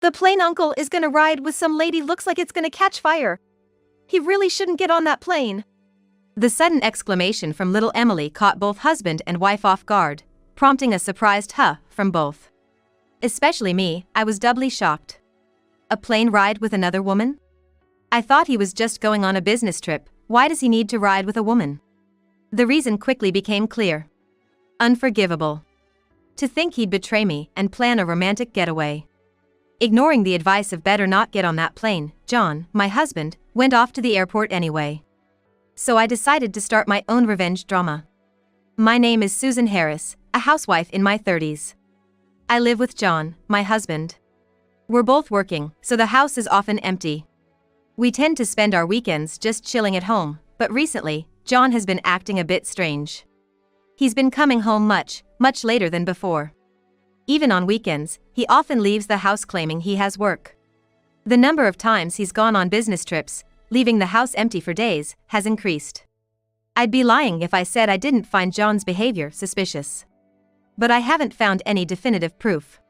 The plane uncle is gonna ride with some lady looks like it's gonna catch fire. He really shouldn't get on that plane. The sudden exclamation from little Emily caught both husband and wife off guard, prompting a surprised huh from both. Especially me, I was doubly shocked. A plane ride with another woman? I thought he was just going on a business trip. Why does he need to ride with a woman? The reason quickly became clear. Unforgivable. To think he'd betray me and plan a romantic getaway. Ignoring the advice of better not get on that plane, John, my husband, went off to the airport anyway. So I decided to start my own revenge drama. My name is Susan Harris, a housewife in my 30s. I live with John, my husband. We're both working, so the house is often empty. We tend to spend our weekends just chilling at home, but recently, John has been acting a bit strange. He's been coming home much later than before. Even on weekends, he often leaves the house claiming he has work. The number of times he's gone on business trips, leaving the house empty for days, has increased. I'd be lying if I said I didn't find John's behavior suspicious. But I haven't found any definitive proof.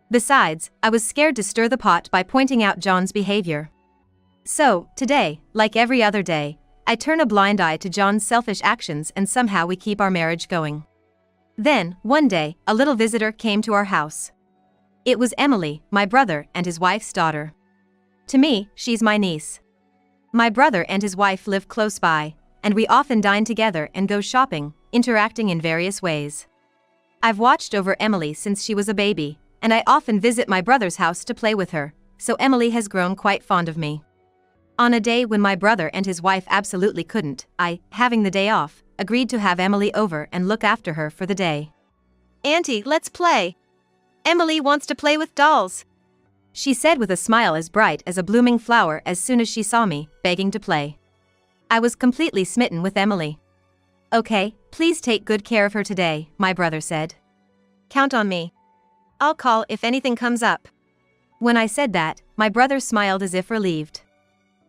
Besides, I was scared to stir the pot by pointing out John's behavior. So, today, like every other day, I turn a blind eye to John's selfish actions and somehow we keep our marriage going. Then, one day, a little visitor came to our house. It was Emily, my brother and his wife's daughter. To me, she's my niece. My brother and his wife live close by, and we often dine together and go shopping, interacting in various ways. I've watched over Emily since she was a baby, and I often visit my brother's house to play with her, so Emily has grown quite fond of me. On a day when my brother and his wife absolutely couldn't, I, having the day off, agreed to have Emily over and look after her for the day. Auntie, let's play. Emily wants to play with dolls, she said with a smile as bright as a blooming flower as soon as she saw me, begging to play. I was completely smitten with Emily. Okay, please take good care of her today, my brother said. Count on me. I'll call if anything comes up. When I said that, my brother smiled as if relieved.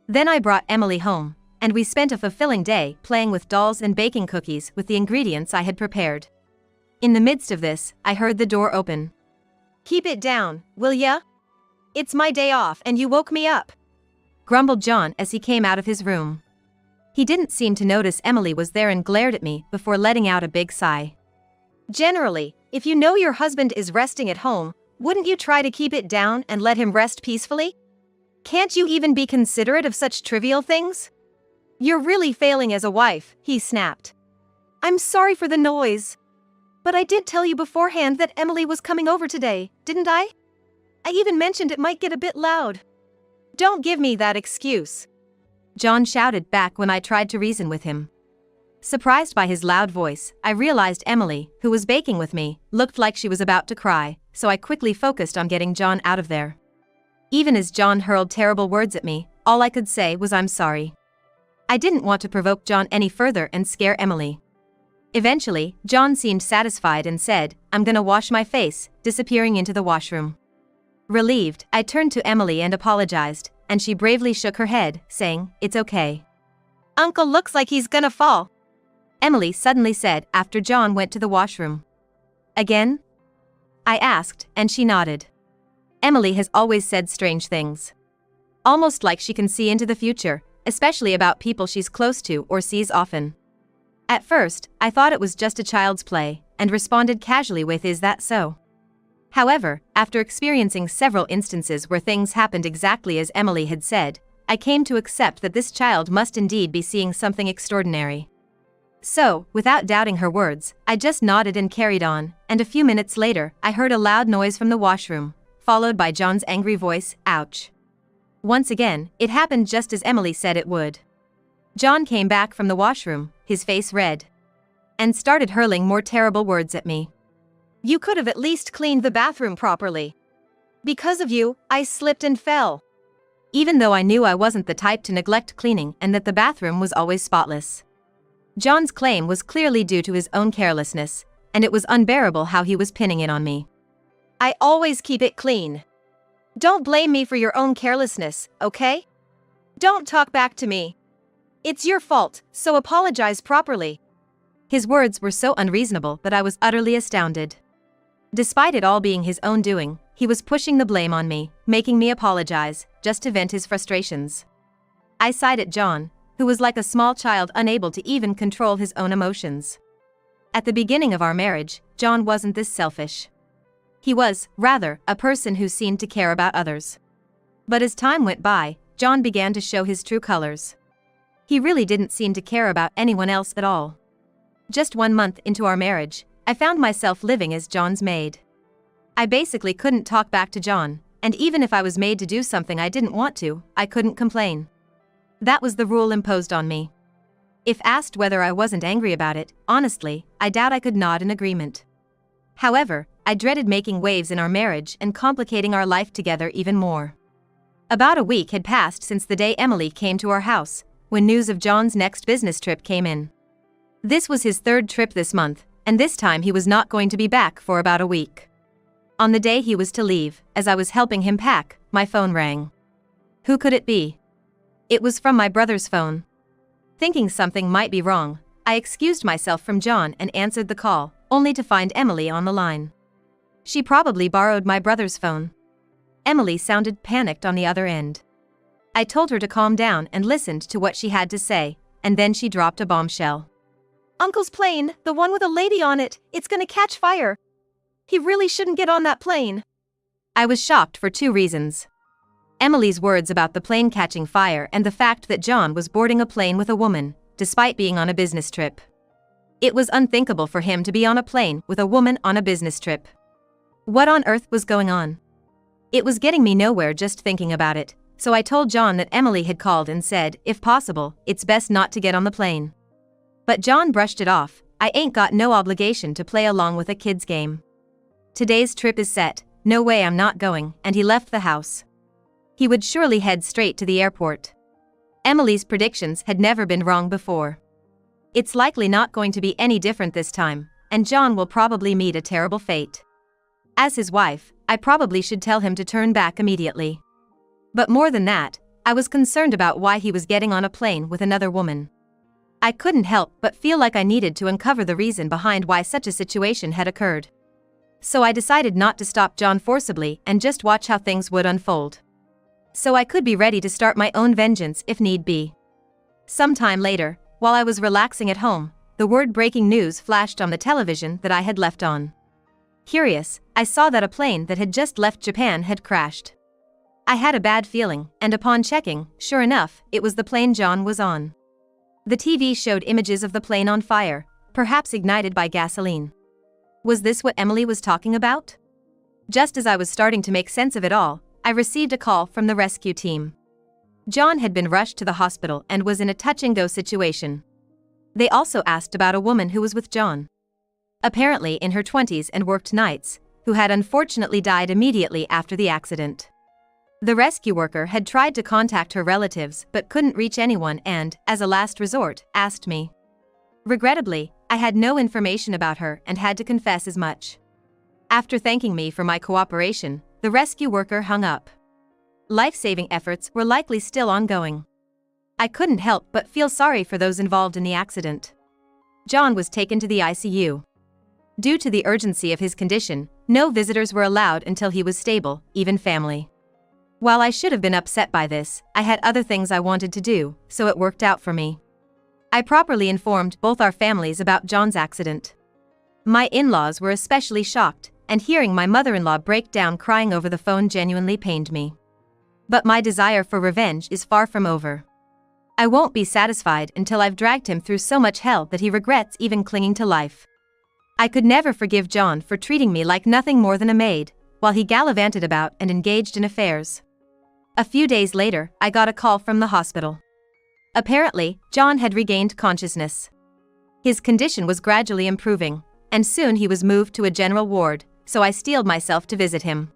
Then I brought Emily home, and we spent a fulfilling day playing with dolls and baking cookies with the ingredients I had prepared. In the midst of this, I heard the door open. Keep it down, will ya? It's my day off and you woke me up, grumbled John as he came out of his room. He didn't seem to notice Emily was there and glared at me before letting out a big sigh. Generally, if you know your husband is resting at home, wouldn't you try to keep it down and let him rest peacefully? Can't you even be considerate of such trivial things? You're really failing as a wife, he snapped. I'm sorry for the noise. But I did tell you beforehand that Emily was coming over today, didn't I? I even mentioned it might get a bit loud. Don't give me that excuse, John shouted back when I tried to reason with him. Surprised by his loud voice, I realized Emily, who was baking with me, looked like she was about to cry, so I quickly focused on getting John out of there. Even as John hurled terrible words at me, all I could say was I'm sorry. I didn't want to provoke John any further and scare Emily. Eventually, John seemed satisfied and said, I'm gonna wash my face, disappearing into the washroom. Relieved, I turned to Emily and apologized, and she bravely shook her head, saying, It's okay. Uncle looks like he's gonna fall, Emily suddenly said after John went to the washroom. Again? I asked, and she nodded. Emily has always said strange things. Almost like she can see into the future, especially about people she's close to or sees often. At first, I thought it was just a child's play, and responded casually with Is that so? However, after experiencing several instances where things happened exactly as Emily had said, I came to accept that this child must indeed be seeing something extraordinary. So, without doubting her words, I just nodded and carried on, and a few minutes later, I heard a loud noise from the washroom, followed by John's angry voice, Ouch. Once again, it happened just as Emily said it would. John came back from the washroom, his face red, and started hurling more terrible words at me. You could have at least cleaned the bathroom properly. Because of you, I slipped and fell. Even though I knew I wasn't the type to neglect cleaning and that the bathroom was always spotless. John's claim was clearly due to his own carelessness, and it was unbearable how he was pinning it on me. I always keep it clean. Don't blame me for your own carelessness, okay? Don't talk back to me. It's your fault, so apologize properly. His words were so unreasonable that I was utterly astounded. Despite it all being his own doing, He was pushing the blame on me, making me apologize, just to vent his frustrations. I sighed at John, who was like a small child unable to even control his own emotions. At the beginning of our marriage, John wasn't this selfish. He was, rather, a person who seemed to care about others. But as time went by, John began to show his true colors. He really didn't seem to care about anyone else at all. Just 1 month into our marriage, I found myself living as John's maid. I basically couldn't talk back to John, and even if I was made to do something I didn't want to, I couldn't complain. That was the rule imposed on me. If asked whether I wasn't angry about it, honestly, I doubt I could nod in agreement. However, I dreaded making waves in our marriage and complicating our life together even more. About a week had passed since the day Emily came to our house, when news of John's next business trip came in. This was his 3rd trip this month, and this time he was not going to be back for about a week. On the day he was to leave, as I was helping him pack, my phone rang. Who could it be? It was from my brother's phone. Thinking something might be wrong, I excused myself from John and answered the call, only to find Emily on the line. She probably borrowed my brother's phone. Emily sounded panicked on the other end. I told her to calm down and listened to what she had to say, and then she dropped a bombshell. Uncle's plane, the one with a lady on it, it's gonna catch fire. He really shouldn't get on that plane. I was shocked for 2 reasons. Emily's words about the plane catching fire and the fact that John was boarding a plane with a woman, despite being on a business trip. It was unthinkable for him to be on a plane with a woman on a business trip. What on earth was going on? It was getting me nowhere just thinking about it, so I told John that Emily had called and said, if possible, it's best not to get on the plane. But John brushed it off. I ain't got no obligation to play along with a kid's game. Today's trip is set, no way I'm not going, and he left the house. He would surely head straight to the airport. Emily's predictions had never been wrong before. It's likely not going to be any different this time, and John will probably meet a terrible fate. As his wife, I probably should tell him to turn back immediately. But more than that, I was concerned about why he was getting on a plane with another woman. I couldn't help but feel like I needed to uncover the reason behind why such a situation had occurred. So I decided not to stop John forcibly and just watch how things would unfold. So I could be ready to start my own vengeance if need be. Sometime later, while I was relaxing at home, the word breaking news flashed on the television that I had left on. Curious, I saw that a plane that had just left Japan had crashed. I had a bad feeling, and upon checking, sure enough, it was the plane John was on. The TV showed images of the plane on fire, perhaps ignited by gasoline. Was this what Emily was talking about? Just as I was starting to make sense of it all, I received a call from the rescue team. John had been rushed to the hospital and was in a touch-and-go situation. They also asked about a woman who was with John. Apparently in her 20s and worked nights, who had unfortunately died immediately after the accident. The rescue worker had tried to contact her relatives but couldn't reach anyone and, as a last resort, asked me. Regrettably, I had no information about her and had to confess as much. After thanking me for my cooperation, the rescue worker hung up. Life-saving efforts were likely still ongoing. I couldn't help but feel sorry for those involved in the accident. John was taken to the ICU. Due to the urgency of his condition, no visitors were allowed until he was stable, even family. While I should have been upset by this, I had other things I wanted to do, so it worked out for me. I properly informed both our families about John's accident. My in-laws were especially shocked, and hearing my mother-in-law break down crying over the phone genuinely pained me. But my desire for revenge is far from over. I won't be satisfied until I've dragged him through so much hell that he regrets even clinging to life. I could never forgive John for treating me like nothing more than a maid, while he gallivanted about and engaged in affairs. A few days later, I got a call from the hospital. Apparently, John had regained consciousness. His condition was gradually improving, and soon he was moved to a general ward, so I steeled myself to visit him.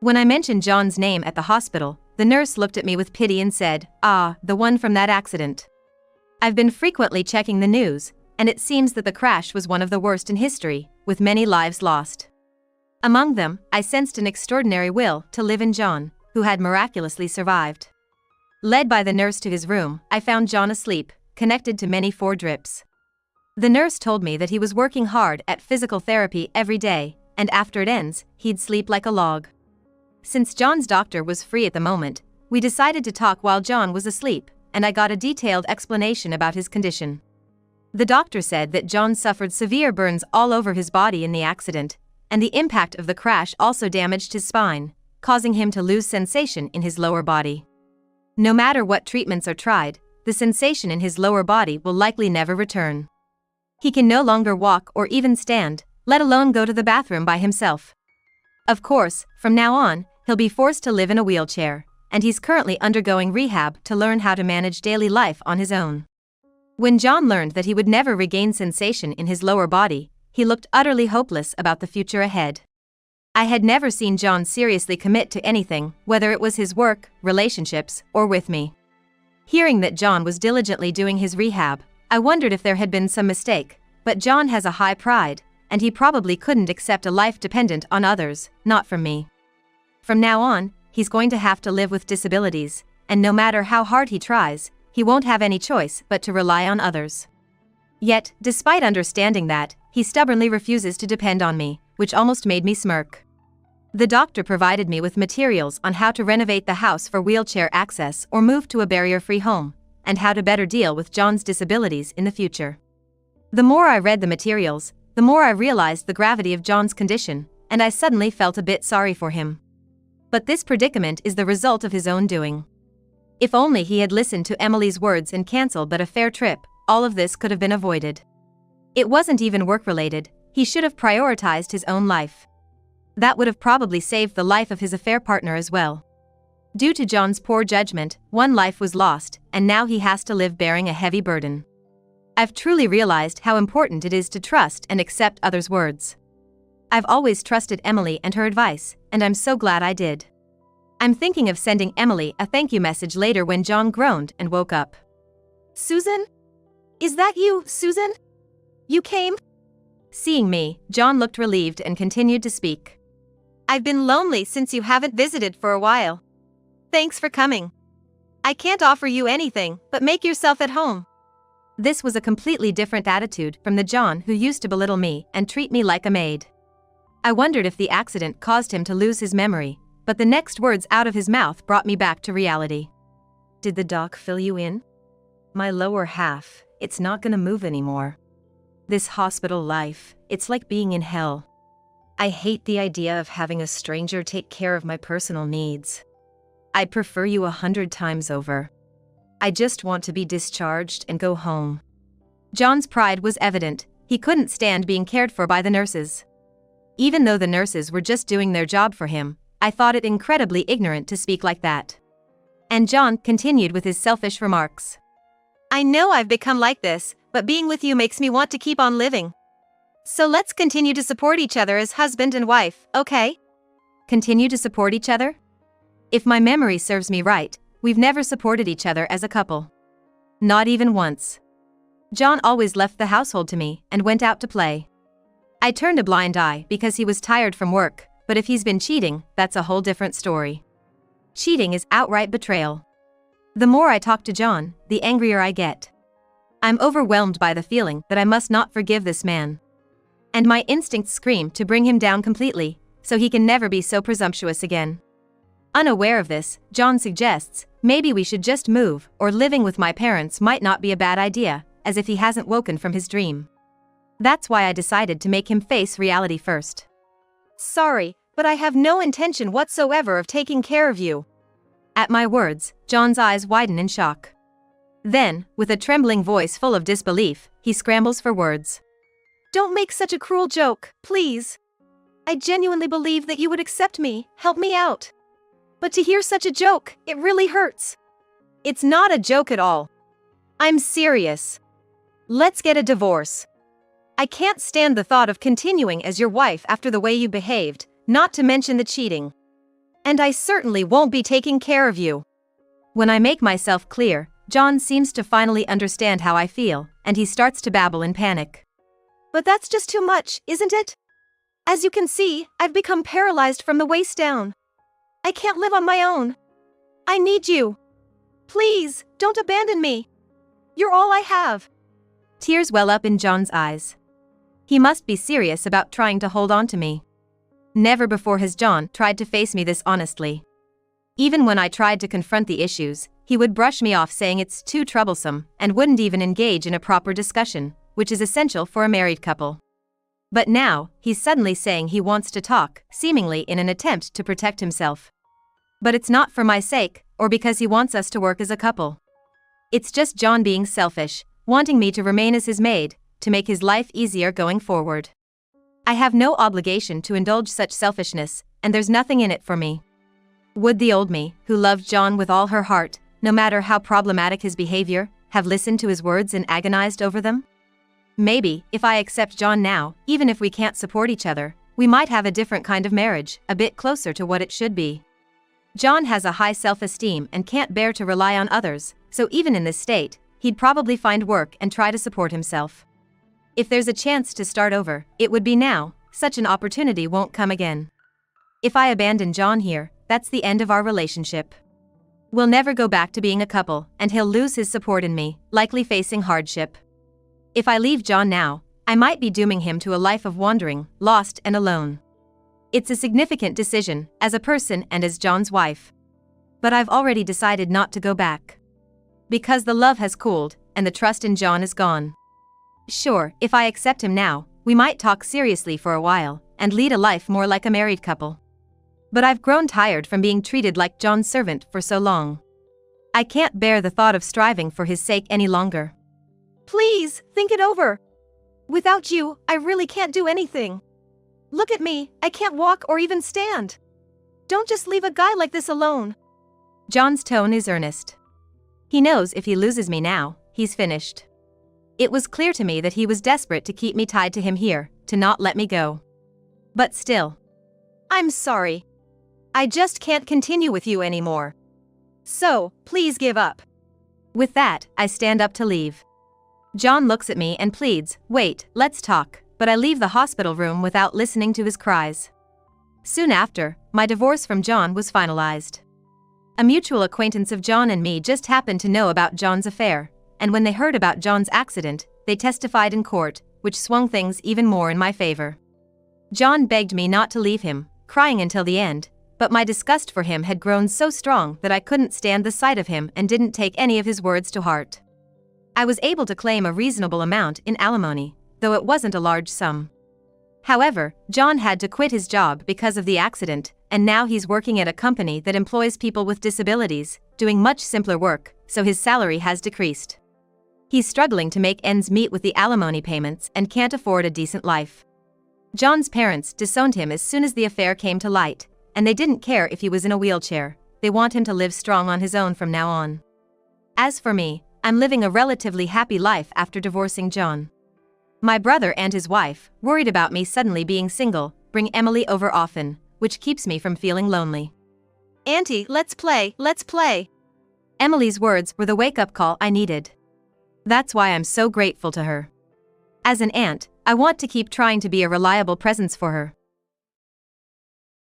When I mentioned John's name at the hospital, the nurse looked at me with pity and said, "Ah, the one from that accident. I've been frequently checking the news, and it seems that the crash was one of the worst in history, with many lives lost." Among them, I sensed an extraordinary will to live in John, who had miraculously survived. Led by the nurse to his room, I found John asleep, connected to many 4 drips. The nurse told me that he was working hard at physical therapy every day, and after it ends, he'd sleep like a log. Since John's doctor was free at the moment, we decided to talk while John was asleep, and I got a detailed explanation about his condition. The doctor said that John suffered severe burns all over his body in the accident, and the impact of the crash also damaged his spine, causing him to lose sensation in his lower body. No matter what treatments are tried, the sensation in his lower body will likely never return. He can no longer walk or even stand, let alone go to the bathroom by himself. Of course, from now on, he'll be forced to live in a wheelchair, and he's currently undergoing rehab to learn how to manage daily life on his own. When John learned that he would never regain sensation in his lower body, he looked utterly hopeless about the future ahead. I had never seen John seriously commit to anything, whether it was his work, relationships, or with me. Hearing that John was diligently doing his rehab, I wondered if there had been some mistake, but John has a high pride, and he probably couldn't accept a life dependent on others, not from me. From now on, he's going to have to live with disabilities, and no matter how hard he tries, he won't have any choice but to rely on others. Yet, despite understanding that, he stubbornly refuses to depend on me, which almost made me smirk. The doctor provided me with materials on how to renovate the house for wheelchair access or move to a barrier-free home, and how to better deal with John's disabilities in the future. The more I read the materials, the more I realized the gravity of John's condition, and I suddenly felt a bit sorry for him. But this predicament is the result of his own doing. If only he had listened to Emily's words and cancelled but a fair trip, all of this could have been avoided. It wasn't even work-related, he should have prioritized his own life. That would have probably saved the life of his affair partner as well. Due to John's poor judgment, one life was lost, and now he has to live bearing a heavy burden. I've truly realized how important it is to trust and accept others' words. I've always trusted Emily and her advice, and I'm so glad I did. I'm thinking of sending Emily a thank you message later when John groaned and woke up. Susan? Is that you, Susan? You came? Seeing me, John looked relieved and continued to speak. I've been lonely since you haven't visited for a while. Thanks for coming. I can't offer you anything, but make yourself at home. This was a completely different attitude from the John who used to belittle me and treat me like a maid. I wondered if the accident caused him to lose his memory, but the next words out of his mouth brought me back to reality. Did the doc fill you in? My lower half, it's not gonna move anymore. This hospital life, it's like being in hell. I hate the idea of having a stranger take care of my personal needs. I'd prefer you 100 times over. I just want to be discharged and go home. John's pride was evident, he couldn't stand being cared for by the nurses. Even though the nurses were just doing their job for him, I thought it incredibly ignorant to speak like that. And John continued with his selfish remarks. I know I've become like this, but being with you makes me want to keep on living. So let's continue to support each other as husband and wife, okay? Continue to support each other? If my memory serves me right, we've never supported each other as a couple. Not even once. John always left the household to me and went out to play. I turned a blind eye because he was tired from work, but if he's been cheating, that's a whole different story. Cheating is outright betrayal. The more I talk to John, the angrier I get. I'm overwhelmed by the feeling that I must not forgive this man. And my instincts scream to bring him down completely, so he can never be so presumptuous again. Unaware of this, John suggests, maybe we should just move, or living with my parents might not be a bad idea, as if he hasn't woken from his dream. That's why I decided to make him face reality first. Sorry, but I have no intention whatsoever of taking care of you. At my words, John's eyes widen in shock. Then, with a trembling voice full of disbelief, he scrambles for words. Don't make such a cruel joke, please. I genuinely believe that you would accept me, help me out. But to hear such a joke, it really hurts. It's not a joke at all. I'm serious. Let's get a divorce. I can't stand the thought of continuing as your wife after the way you behaved, not to mention the cheating. And I certainly won't be taking care of you. When I make myself clear, John seems to finally understand how I feel, and he starts to babble in panic. But that's just too much, isn't it? As you can see, I've become paralyzed from the waist down. I can't live on my own. I need you. Please, don't abandon me. You're all I have. Tears well up in John's eyes. He must be serious about trying to hold on to me. Never before has John tried to face me this honestly. Even when I tried to confront the issues, he would brush me off saying it's too troublesome and wouldn't even engage in a proper discussion, which is essential for a married couple. But now, he's suddenly saying he wants to talk, seemingly in an attempt to protect himself. But it's not for my sake, or because he wants us to work as a couple. It's just John being selfish, wanting me to remain as his maid, to make his life easier going forward. I have no obligation to indulge such selfishness, and there's nothing in it for me. Would the old me, who loved John with all her heart, no matter how problematic his behavior, have listened to his words and agonized over them? Maybe, if I accept John now, even if we can't support each other, we might have a different kind of marriage, a bit closer to what it should be. John has a high self-esteem and can't bear to rely on others, so even in this state, he'd probably find work and try to support himself. If there's a chance to start over, it would be now. Such an opportunity won't come again. If I abandon John here, that's the end of our relationship. We'll never go back to being a couple, and he'll lose his support in me, likely facing hardship. If I leave John now, I might be dooming him to a life of wandering, lost and alone. It's a significant decision, as a person and as John's wife. But I've already decided not to go back. Because the love has cooled, and the trust in John is gone. Sure, if I accept him now, we might talk seriously for a while, and lead a life more like a married couple. But I've grown tired from being treated like John's servant for so long. I can't bear the thought of striving for his sake any longer. Please, think it over. Without you, I really can't do anything. Look at me, I can't walk or even stand. Don't just leave a guy like this alone. John's tone is earnest. He knows if he loses me now, he's finished. It was clear to me that he was desperate to keep me tied to him here, to not let me go. But still. I'm sorry. I just can't continue with you anymore. So, please give up. With that, I stand up to leave. John looks at me and pleads, "Wait, let's talk," but I leave the hospital room without listening to his cries. Soon after, my divorce from John was finalized. A mutual acquaintance of John and me just happened to know about John's affair, and when they heard about John's accident, they testified in court, which swung things even more in my favor. John begged me not to leave him, crying until the end, but my disgust for him had grown so strong that I couldn't stand the sight of him and didn't take any of his words to heart. I was able to claim a reasonable amount in alimony, though it wasn't a large sum. However, John had to quit his job because of the accident, and now he's working at a company that employs people with disabilities, doing much simpler work, so his salary has decreased. He's struggling to make ends meet with the alimony payments and can't afford a decent life. John's parents disowned him as soon as the affair came to light, and they didn't care if he was in a wheelchair. They want him to live strong on his own from now on. As for me, I'm living a relatively happy life after divorcing John. My brother and his wife, worried about me suddenly being single, bring Emily over often, which keeps me from feeling lonely. Auntie, let's play, let's play. Emily's words were the wake-up call I needed. That's why I'm so grateful to her. As an aunt, I want to keep trying to be a reliable presence for her.